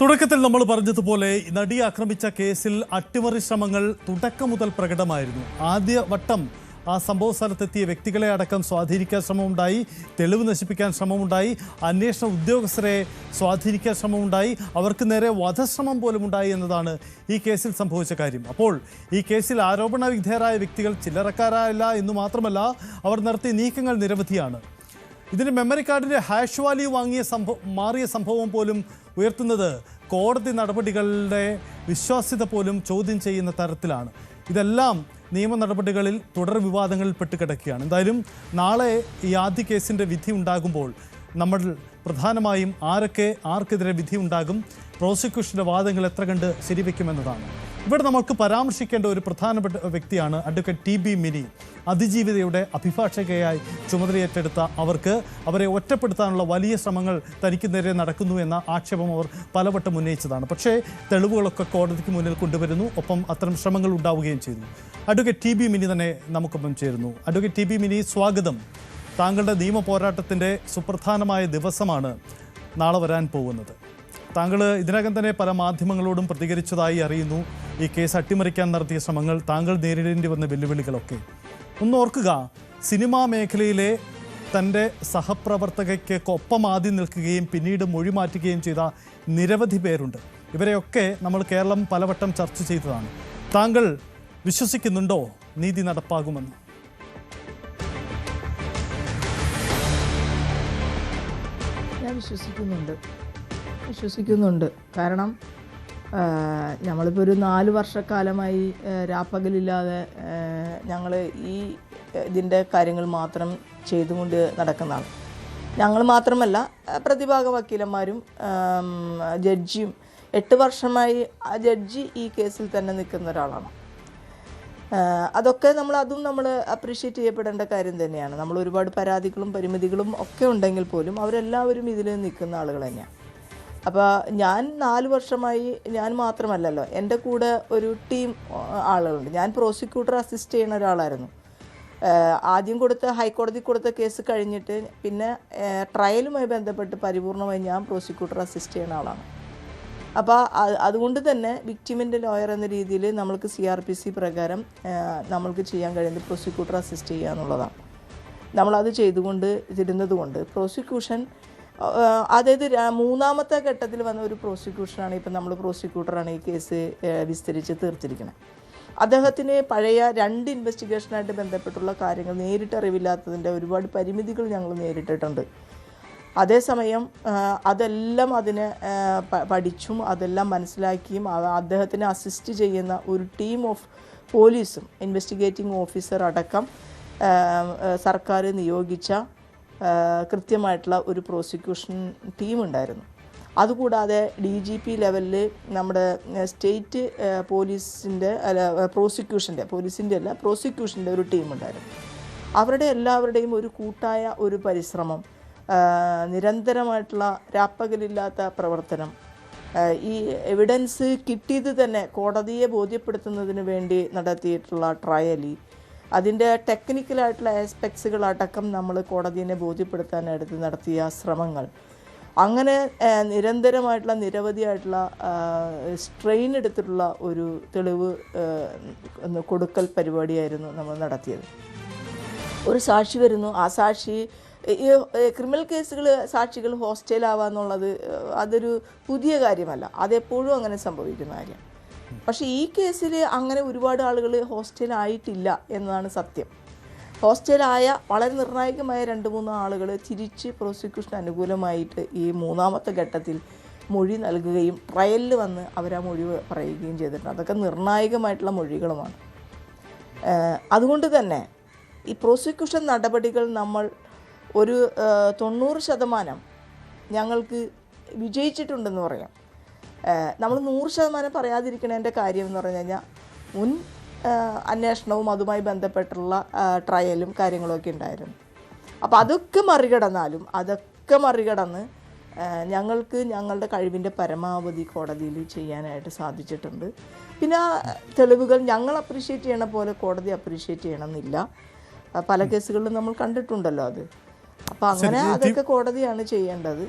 തുടക്കത്തിൽ നമ്മൾ പറഞ്ഞതുപോലെ നടിയെ ആക്രമിച്ച കേസിൽ അട്ടിമറി ശ്രമങ്ങൾ തുടക്കം മുതൽ പ്രകടമായിരുന്നു. ആദ്യ വട്ടം ആ സംഭവ സ്ഥലത്തെത്തിയ വ്യക്തികളെ അടക്കം സ്വാധീനിക്കാൻ ശ്രമമുണ്ടായി, തെളിവ് നശിപ്പിക്കാൻ ശ്രമമുണ്ടായി, അന്വേഷണ ഉദ്യോഗസ്ഥരെ സ്വാധീനിക്കാൻ ശ്രമമുണ്ടായി, അവർക്ക് നേരെ വധശ്രമം പോലും ഉണ്ടായി എന്നതാണ് ഈ കേസിൽ സംഭവിച്ച കാര്യം. അപ്പോൾ ഈ കേസിൽ ആരോപണ വിധേയരായ വ്യക്തികൾ ചില്ലറക്കാരായില്ല എന്ന് മാത്രമല്ല, അവർ നടത്തിയ നീക്കങ്ങൾ നിരവധിയാണ്. ഇതിന് മെമ്മറി കാർഡിൻ്റെ ഹാഷ് വാല്യൂ മാറിയ സംഭവം പോലും ഉയർത്തുന്നത് കോടതി നടപടികളുടെ വിശ്വാസ്യത പോലും ചോദ്യം ചെയ്യുന്ന തരത്തിലാണ്. ഇതെല്ലാം നിയമ നടപടികളിൽ തുടർ വിവാദങ്ങളിൽ പെട്ടുകിടക്കുകയാണ്. എന്തായാലും നാളെ ഈ ആദ്യ കേസിൻ്റെ വിധി ഉണ്ടാകുമ്പോൾ നമ്മൾ പ്രധാനമായും ആർക്കെതിരെ വിധി ഉണ്ടാകും, പ്രോസിക്യൂഷൻ്റെ വാദങ്ങൾ എത്ര കണ്ട് ശരിവെക്കുമെന്നതാണ്. ഇവിടെ നമുക്ക് പരാമർശിക്കേണ്ട ഒരു പ്രധാനപ്പെട്ട വ്യക്തിയാണ് അഡ്വക്കേറ്റ് ടി ബി മിനി. അതിജീവിതയുടെ അഭിഭാഷകയായി ചുമതലയേറ്റെടുത്ത അവരെ ഒറ്റപ്പെടുത്താനുള്ള വലിയ ശ്രമങ്ങൾ തനിക്ക് നേരെ നടക്കുന്നു എന്ന ആക്ഷേപം അവർ പലവട്ടം ഉന്നയിച്ചതാണ്. പക്ഷേ തെളിവുകളൊക്കെ കോടതിക്ക് മുന്നിൽ കൊണ്ടുവരുന്നു, ഒപ്പം അത്തരം ശ്രമങ്ങൾ ഉണ്ടാവുകയും ചെയ്തു. അഡ്വക്കേറ്റ് ടി ബി മിനി തന്നെ നമുക്കൊപ്പം ചേരുന്നു. അഡ്വക്കേറ്റ് ടി ബി മിനി, സ്വാഗതം. താങ്കളുടെ നിയമ പോരാട്ടത്തിൻ്റെ സുപ്രധാനമായ ദിവസമാണ് നാളെ വരാൻ പോകുന്നത്. താങ്കൾ ഇതിനകം തന്നെ പല മാധ്യമങ്ങളോടും പ്രതികരിച്ചതായി അറിയുന്നു. ഈ കേസ് അട്ടിമറിക്കാൻ നടത്തിയ ശ്രമങ്ങൾ, താങ്കൾ നേരിടേണ്ടി വന്ന വെല്ലുവിളികളൊക്കെ ഒന്ന് ഓർക്കുക. സിനിമാ മേഖലയിലെ തൻ്റെ സഹപ്രവർത്തകയ്ക്കൊപ്പം ആദ്യം നിൽക്കുകയും പിന്നീട് മൊഴി മാറ്റുകയും ചെയ്ത നിരവധി പേരുണ്ട്. ഇവരെയൊക്കെ നമ്മൾ കേരളം പലവട്ടം ചർച്ച ചെയ്തതാണ്. താങ്കൾ വിശ്വസിക്കുന്നുണ്ടോ നീതി നടപ്പാകുമെന്ന്? ഞാൻ വിശ്വസിക്കുന്നുണ്ട്. കാരണം നമ്മളിപ്പോൾ ഒരു 4 വർഷക്കാലമായി രാപ്പകലില്ലാതെ ഞങ്ങൾ ഇതിൻ്റെ കാര്യങ്ങൾ മാത്രം ചെയ്തുകൊണ്ട് നടക്കുന്നതാണ്. ഞങ്ങൾ മാത്രമല്ല, പ്രതിഭാഗ വക്കീലന്മാരും ജഡ്ജിയും 8 വർഷമായി ആ ജഡ്ജി ഈ കേസിൽ തന്നെ നിൽക്കുന്ന ഒരാളാണ്. അതൊക്കെ നമ്മൾ അപ്രീഷിയേറ്റ് ചെയ്യപ്പെടേണ്ട കാര്യം തന്നെയാണ്. നമ്മൾ ഒരുപാട് പരാതികളും പരിമിതികളും ഒക്കെ ഉണ്ടെങ്കിൽ പോലും അവരെല്ലാവരും ഇതിൽ നിൽക്കുന്ന ആളുകൾ തന്നെയാണ്. അപ്പോൾ ഞാൻ 4 വർഷമായി, ഞാൻ മാത്രമല്ലല്ലോ, എൻ്റെ കൂടെ ഒരു ടീം ആളുകളുണ്ട്. ഞാൻ പ്രോസിക്യൂട്ടർ അസിസ്റ്റ് ചെയ്യുന്ന ഒരാളായിരുന്നു. ആദ്യം ഹൈക്കോടതി കൊടുത്ത കേസ് കഴിഞ്ഞിട്ട് പിന്നെ ട്രയലുമായി ബന്ധപ്പെട്ട് പരിപൂർണമായി ഞാൻ പ്രോസിക്യൂട്ടർ അസിസ്റ്റ് ചെയ്യുന്ന ആളാണ്. അപ്പോൾ അതുകൊണ്ട് തന്നെ വിക്ടിമിൻ്റെ ലോയർ എന്ന രീതിയിൽ നമ്മൾക്ക് CRPC പ്രകാരം നമ്മൾക്ക് ചെയ്യാൻ കഴിയുന്നത് പ്രോസിക്യൂട്ടർ അസിസ്റ്റ് ചെയ്യുക എന്നുള്ളതാണ്. നമ്മളത് ഇരുന്നത് കൊണ്ട് പ്രോസിക്യൂഷൻ, അതായത് 3ാമത്തെ ഘട്ടത്തിൽ വന്ന ഒരു പ്രോസിക്യൂഷനാണ്. ഇപ്പം നമ്മൾ പ്രോസിക്യൂട്ടറാണ് ഈ കേസ് വിസ്തരിച്ച് തീർത്തിരിക്കുന്നത്. അദ്ദേഹത്തിന് പഴയ 2 ഇൻവെസ്റ്റിഗേഷനായിട്ട് ബന്ധപ്പെട്ടുള്ള കാര്യങ്ങൾ നേരിട്ട് അറിവില്ലാത്തതിൻ്റെ ഒരുപാട് പരിമിതികൾ ഞങ്ങൾ നേരിട്ടിട്ടുണ്ട്. അതേസമയം അതെല്ലാം പഠിച്ചും അതെല്ലാം മനസ്സിലാക്കിയും അദ്ദേഹത്തിനെ അസിസ്റ്റ് ചെയ്യുന്ന ഒരു ടീം ഓഫ് പോലീസും ഇൻവെസ്റ്റിഗേറ്റിംഗ് ഓഫീസർ അടക്കം സർക്കാർ നിയോഗിച്ച കൃത്യമായിട്ടുള്ള ഒരു പ്രോസിക്യൂഷൻ ടീം ഉണ്ടായിരുന്നു. അതുകൂടാതെ DGP ലെവലിൽ നമ്മുടെ സ്റ്റേറ്റ് പോലീസിൻ്റെ പ്രോസിക്യൂഷൻ്റെ ഒരു ടീം ഉണ്ടായിരുന്നു. എല്ലാവരുടെയും ഒരു കൂട്ടായ ഒരു പരിശ്രമം, നിരന്തരമായിട്ടുള്ള രാപ്പകലില്ലാത്ത പ്രവർത്തനം, ഈ എവിഡൻസ് കിട്ടിയത് തന്നെ കോടതിയെ ബോധ്യപ്പെടുത്തുന്നതിന് വേണ്ടി നടത്തിയിട്ടുള്ള ട്രയൽ, അതിൻ്റെ ടെക്നിക്കലായിട്ടുള്ള ആസ്പെക്ട്സുകളടക്കം നമ്മൾ കോടതിയെ ബോധ്യപ്പെടുത്താനായിട്ട് നടത്തിയ ശ്രമങ്ങൾ, അങ്ങനെ നിരന്തരമായിട്ടുള്ള നിരവധിയായിട്ടുള്ള സ്ട്രെയിൻ എടുത്തിട്ടുള്ള ഒരു തെളിവ് കൊടുക്കൽ പരിപാടിയായിരുന്നു നമ്മൾ നടത്തിയത്. ഒരു സാക്ഷി വരുന്നു, ആ സാക്ഷി, ഈ ക്രിമിനൽ കേസുകൾ സാക്ഷികൾ ഹോസ്റ്റലാവാന്നുള്ളത് അതൊരു പുതിയ കാര്യമല്ല, അതെപ്പോഴും അങ്ങനെ സംഭവിക്കുന്ന കാര്യം. പക്ഷേ ഈ കേസിൽ അങ്ങനെ ഒരുപാട് ആളുകൾ ഹോസ്റ്റലായിട്ടില്ല എന്നതാണ് സത്യം. ഹോസ്റ്റലായ വളരെ നിർണായകമായ 2-3 ആളുകൾ തിരിച്ച് പ്രോസിക്യൂഷന് അനുകൂലമായിട്ട് ഈ 3ാമത്തെ ഘട്ടത്തിൽ മൊഴി നൽകുകയും ട്രയലിൽ വന്ന് അവരാ മൊഴി പറയുകയും ചെയ്തിട്ടുണ്ട്. അതൊക്കെ നിർണായകമായിട്ടുള്ള മൊഴികളുമാണ്. അതുകൊണ്ട് തന്നെ ഈ പ്രോസിക്യൂഷൻ നടപടികൾ നമ്മൾ ഒരു 90% ഞങ്ങൾക്ക് വിജയിച്ചിട്ടുണ്ടെന്ന് പറയാം. നമ്മൾ 100% പറയാതിരിക്കണതിൻ്റെ കാര്യം എന്ന് പറഞ്ഞു കഴിഞ്ഞാൽ മുൻ അന്വേഷണവും അതുമായി ബന്ധപ്പെട്ടുള്ള ട്രയലും കാര്യങ്ങളൊക്കെ ഉണ്ടായിരുന്നു. അപ്പോൾ അതൊക്കെ മറികടന്ന് ഞങ്ങൾക്ക് ഞങ്ങളുടെ കഴിവിൻ്റെ പരമാവധി കോടതിയിൽ ചെയ്യാനായിട്ട് സാധിച്ചിട്ടുണ്ട്. പിന്നെ ആ തെളിവുകൾ ഞങ്ങൾ അപ്രീഷിയേറ്റ് ചെയ്യണ പോലെ കോടതി അപ്രീഷിയേറ്റ് ചെയ്യണമെന്നില്ല. പല കേസുകളിലും നമ്മൾ കണ്ടിട്ടുണ്ടല്ലോ അത്. അപ്പോൾ അങ്ങനെ അതൊക്കെ കോടതിയാണ് ചെയ്യേണ്ടത്.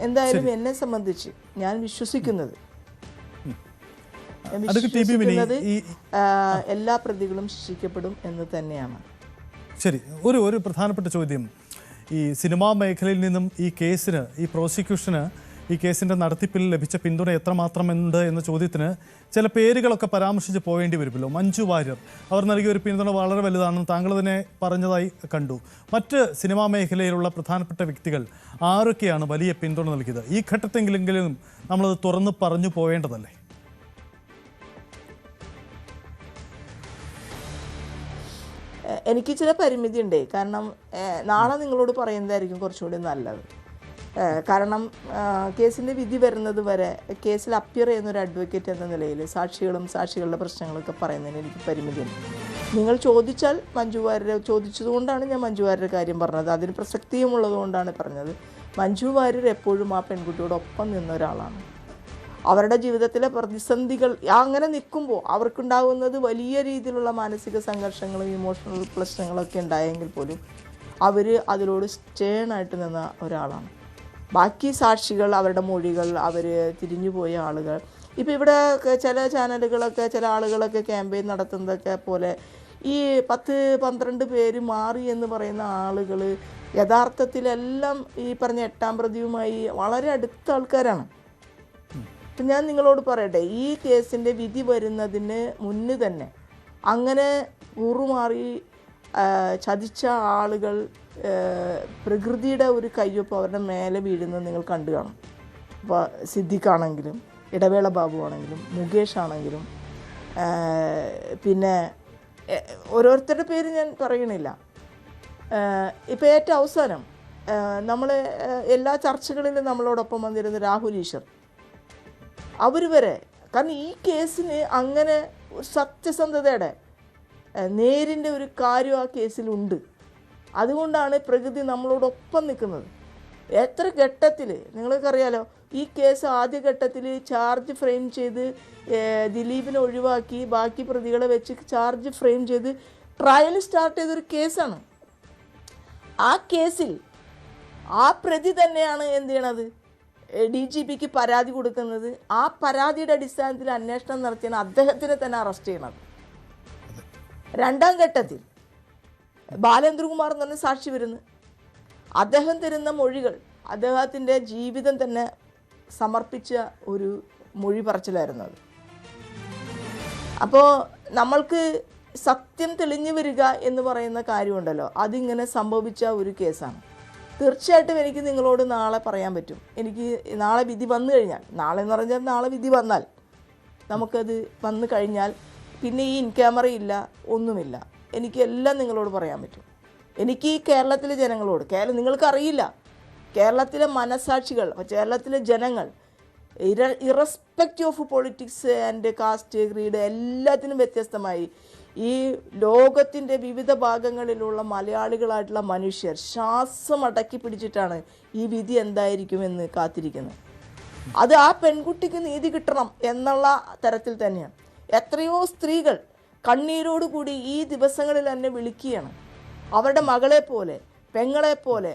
എന്തായാലും എന്നെ സംബന്ധിച്ച് ഞാൻ വിശ്വസിക്കുന്നത് എല്ലാ പ്രതികളും ശിക്ഷിക്കപ്പെടും എന്ന് തന്നെയാണ്. ശരി, ഒരു പ്രധാനപ്പെട്ട ചോദ്യം, ഈ സിനിമാ മേഖലയിൽ നിന്നും ഈ കേസിന്, ഈ പ്രോസിക്യൂഷന് ഈ കേസിൻ്റെ നടത്തിപ്പിൽ ലഭിച്ച പിന്തുണ എത്രമാത്രമുണ്ട് എന്ന ചോദ്യത്തിന് ചില പേരുകളൊക്കെ പരാമർശിച്ച് പോവേണ്ടി വരുമല്ലോ. മഞ്ജു വാര്യർ അവർ നൽകിയ ഒരു പിന്തുണ വളരെ വലുതാണെന്ന് താങ്കൾ തന്നെ പറഞ്ഞതായി കണ്ടു. മറ്റ് സിനിമാ മേഖലയിലുള്ള പ്രധാനപ്പെട്ട വ്യക്തികൾ ആരൊക്കെയാണ് വലിയ പിന്തുണ നൽകിയത്? ഈ ഘട്ടത്തെങ്കിലും നമ്മളത് തുറന്ന് പറഞ്ഞു പോവേണ്ടതല്ലേ? എനിക്ക് ചില പരിമിതി ഉണ്ട്. കാരണം നാളെ നിങ്ങളോട് പറയുന്നതായിരിക്കും കുറച്ചുകൂടി നല്ലത്. കാരണം കേസിൻ്റെ വിധി വരുന്നത് വരെ കേസിൽ അപ്പിയർ ചെയ്യുന്നൊരു അഡ്വക്കേറ്റ് എന്ന നിലയിൽ സാക്ഷികളുടെ പ്രശ്നങ്ങളൊക്കെ പറയുന്നതിന് എനിക്ക് പരിമിതിയുണ്ട്. നിങ്ങൾ ചോദിച്ചാൽ മഞ്ജു വാര്യർ ചോദിച്ചതുകൊണ്ടാണ് ഞാൻ മഞ്ജു വാര്യരുടെ കാര്യം പറഞ്ഞത്. അതിന് പ്രസക്തിയും ഉള്ളതുകൊണ്ടാണ് പറഞ്ഞത്. മഞ്ജു വാര്യർ എപ്പോഴും ആ പെൺകുട്ടിയോടൊപ്പം നിന്ന ഒരാളാണ്. അവരുടെ ജീവിതത്തിലെ പ്രതിസന്ധികൾ അങ്ങനെ നിൽക്കുമ്പോൾ അവർക്കുണ്ടാകുന്നത് വലിയ രീതിയിലുള്ള മാനസിക സംഘർഷങ്ങളും ഇമോഷണൽ പ്രശ്നങ്ങളൊക്കെ ഉണ്ടായെങ്കിൽ പോലും അവർ അതിലോട് സ്റ്റേണായിട്ട് നിന്ന ഒരാളാണ്. ബാക്കി സാക്ഷികൾ, അവരുടെ മൊഴികൾ, അവർ തിരിഞ്ഞുപോയ ആളുകൾ, ഇപ്പോൾ ഇവിടെ ചില ചാനലുകളൊക്കെ ചില ആളുകളൊക്കെ ക്യാമ്പയിൻ നടത്തുന്നതൊക്കെ പോലെ ഈ 10-12 പേര് മാറി എന്ന് പറയുന്ന ആളുകൾ യഥാർത്ഥത്തിലെല്ലാം ഈ പറഞ്ഞ 8-ാം പ്രതിയുമായി വളരെ അടുത്ത ആൾക്കാരാണ്. ഇപ്പം ഞാൻ നിങ്ങളോട് പറയട്ടെ, ഈ കേസിൻ്റെ വിധി വരുന്നതിന് മുന്നേ തന്നെ അങ്ങനെ കൂറുമാറി ചതിച്ച ആളുകൾ പ്രകൃതിയുടെ ഒരു കയ്യൊപ്പ് അവരുടെ മേലെ വീഴുന്നത് നിങ്ങൾ കണ്ടു കാണും. അപ്പോൾ സിദ്ദിഖാണെങ്കിലും ഇടവേള ബാബു ആണെങ്കിലും മുകേഷ് ആണെങ്കിലും പിന്നെ ഓരോരുത്തരുടെ പേര് ഞാൻ പറയണില്ല. ഇപ്പോൾ ഏറ്റവും അവസാനം നമ്മൾ എല്ലാ ചർച്ചകളിലും നമ്മളോടൊപ്പം വന്നിരുന്ന രാഹുൽ ഈശ്വർ, അവർ വരെ, കാരണം ഈ കേസിന് അങ്ങനെ സത്യസന്ധതയുടെ നേരിൻ്റെ ഒരു കാര്യം ആ കേസിലുണ്ട്. അതുകൊണ്ടാണ് പ്രകൃതി നമ്മളോടൊപ്പം നിൽക്കുന്നത്. എത്ര ഘട്ടത്തിൽ നിങ്ങൾക്കറിയാലോ, ഈ കേസ് ആദ്യഘട്ടത്തിൽ ചാർജ് ഫ്രെയിം ചെയ്ത് ദിലീപിനെ ഒഴിവാക്കി ബാക്കി പ്രതികളെ വെച്ച് ചാർജ് ഫ്രെയിം ചെയ്ത് ട്രയൽ സ്റ്റാർട്ട് ചെയ്തൊരു കേസാണ്. ആ കേസിൽ ആ പ്രതി തന്നെയാണ് എന്ത് ചെയ്യണത്, DGPക്ക് പരാതി കൊടുക്കുന്നത്. ആ പരാതിയുടെ അടിസ്ഥാനത്തിൽ അന്വേഷണം നടത്തിയാണ് അദ്ദേഹത്തിനെ തന്നെ അറസ്റ്റ് ചെയ്യണത്. രണ്ടാം ഘട്ടത്തിൽ ബാലേന്ദ്രകുമാർ എന്ന് പറഞ്ഞ സാക്ഷി വരുന്നു. അദ്ദേഹം തരുന്ന മൊഴികൾ അദ്ദേഹത്തിൻ്റെ ജീവിതം തന്നെ സമർപ്പിച്ച ഒരു മൊഴി പറച്ചിലായിരുന്നു അത്. അപ്പോൾ നമ്മൾക്ക് സത്യം തെളിഞ്ഞു വരിക എന്ന് പറയുന്ന കാര്യമുണ്ടല്ലോ, അതിങ്ങനെ സംഭവിച്ച ഒരു കേസാണ്. തീർച്ചയായിട്ടും എനിക്ക് നിങ്ങളോട് നാളെ പറയാൻ പറ്റും. എനിക്ക് നാളെ വിധി വന്നു കഴിഞ്ഞാൽ, നാളെ എന്ന് പറഞ്ഞാൽ നാളെ വിധി വന്നാൽ, നമുക്കത് വന്നു കഴിഞ്ഞാൽ പിന്നെ ഈ ഇൻ ക്യാമറ ഇല്ല, ഒന്നുമില്ല, എനിക്ക് എല്ലാം നിങ്ങളോട് പറയാൻ പറ്റും. എനിക്ക് ഈ കേരളത്തിലെ ജനങ്ങളോട്, നിങ്ങൾക്കറിയില്ല കേരളത്തിലെ മനസാക്ഷികൾ, കേരളത്തിലെ ജനങ്ങൾ irrespective of politics and caste creed എല്ലാത്തിനും വ്യത്യസ്തമായി ഈ ലോകത്തിൻ്റെ വിവിധ ഭാഗങ്ങളിലുള്ള മലയാളികളായിട്ടുള്ള മനുഷ്യർ ശ്വാസം അടക്കി പിടിച്ചിട്ടാണ് ഈ വിധി എന്തായിരിക്കുമെന്ന് കാത്തിരിക്കുന്നത്. അത് ആ പെൺകുട്ടിക്ക് നീതി കിട്ടണം എന്നുള്ള തരത്തിൽ തന്നെയാണ്. എത്രയോ സ്ത്രീകൾ കണ്ണീരോടുകൂടി ഈ ദിവസങ്ങളിൽ തന്നെ വിളിക്കുകയാണ്. അവരുടെ മകളെപ്പോലെ, പെങ്ങളെപ്പോലെ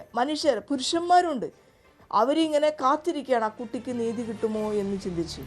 പുരുഷന്മാരുണ്ട്, അവരിങ്ങനെ കാത്തിരിക്കുകയാണ് ആ കുട്ടിക്ക് നീതി കിട്ടുമോ എന്ന് ചിന്തിച്ച്.